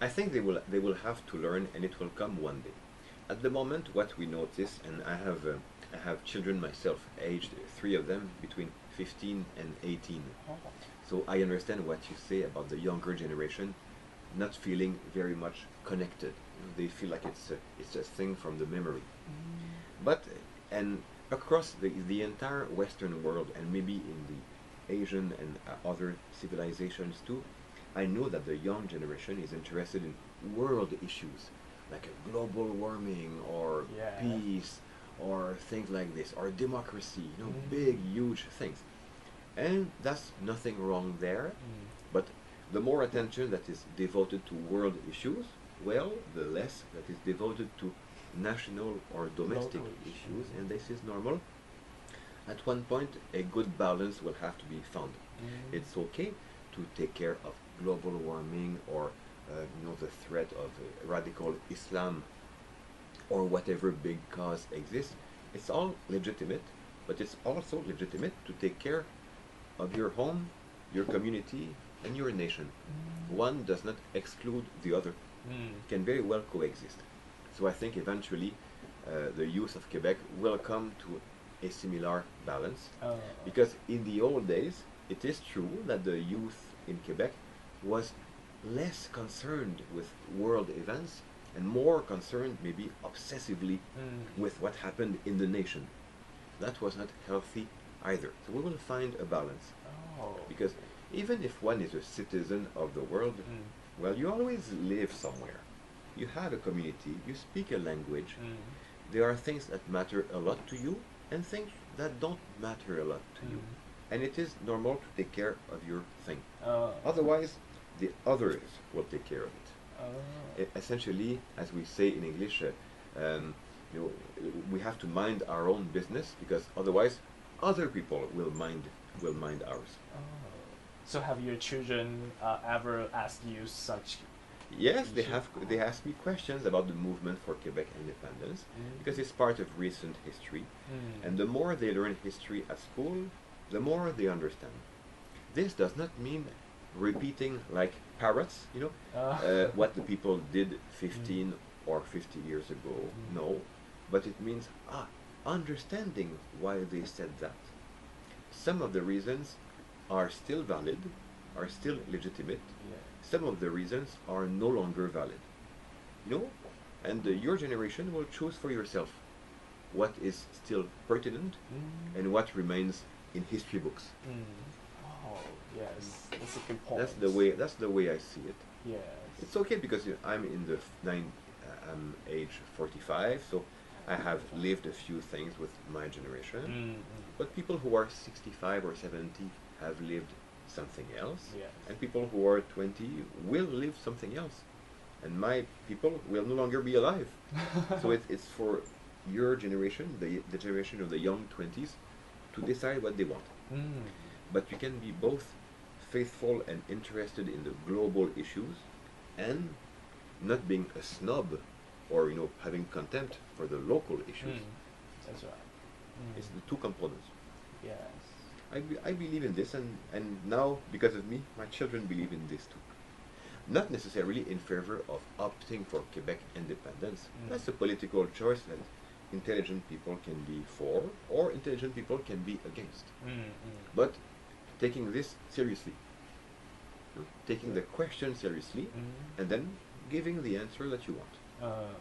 I think they will have to learn, and it will come one day. At the moment, what we notice, and I have children myself, aged three of them between 15 and 18. Oh. So I understand what you say about the younger generation not feeling very much connected. They feel like it's a thing from the memory. But and across the entire Western world, and maybe in the Asian and other civilizations too, I know that the young generation is interested in world issues like global warming or Yeah. peace or things like this or democracy. Mm. Big, huge things. And that's nothing wrong there, Mm. but the more attention that is devoted to world issues, well, the less that is devoted to national or domestic Local issues, issue. and this is normal. At one point, a good balance will have to be found. Mm. It's okay to take care of global warming or the threat of radical Islam or whatever big cause exists. It's all legitimate, but it's also legitimate to take care of your home, your community, and your nation. Mm. One does not exclude the other, Mm. can very well coexist. So I think eventually the youth of Quebec will come to a similar balance, Uh, because in the old days, it is true that the youth in Quebec was less concerned with world events and more concerned, maybe obsessively, mm. with what happened in the nation. That was not healthy either. So we will find a balance. Oh. Because even if one is a citizen of the world, Mm. well, you always live somewhere. You have a community, you speak a language. Mm. There are things that matter a lot to you and things that don't matter a lot to you. Mm. And it is normal to take care of your thing. Uh, Otherwise, the others will take care of it. uh, Essentially, as we say in English, um, we have to mind our own business, because otherwise, other people will mind ours. oh. So have your children ever asked you such Yes, they issue? have. They ask me questions about the movement for Quebec independence, Mm. because it's part of recent history, Mm. and the more they learn history at school, the more they understand. This does not mean repeating like parrots, what the people did Mm. 15 or 50 years ago. Mm. No, but it means understanding why they said that. Some of the reasons are still valid, are still legitimate. Yeah. Some of the reasons are no longer valid. And your generation will choose for yourself what is still pertinent Mm. and what remains in history books. Mm. Oh, yes. That's a good point. That's the way I see it. Yes. It's okay because I'm in the I'm age 45, so I have lived a few things with my generation. Mm. Mm. But people who are 65 or 70 have lived something else, Yes. and people who are 20 will live something else, and my people will no longer be alive. So it's for your generation, the generation of the young 20s, to decide what they want. Mm. But you can be both faithful and interested in the global issues, and not being a snob or having contempt for the local issues. Mm. That's right. It's Mm. the two components. Yes. I believe in this, and now, because of me, my children believe in this too. Not necessarily in favor of opting for Quebec independence. Mm. That's a political choice that intelligent people can be for, or intelligent people can be against. Mm. Mm. But taking this seriously, taking the question seriously, Mm. and then giving the answer that you want. Uh,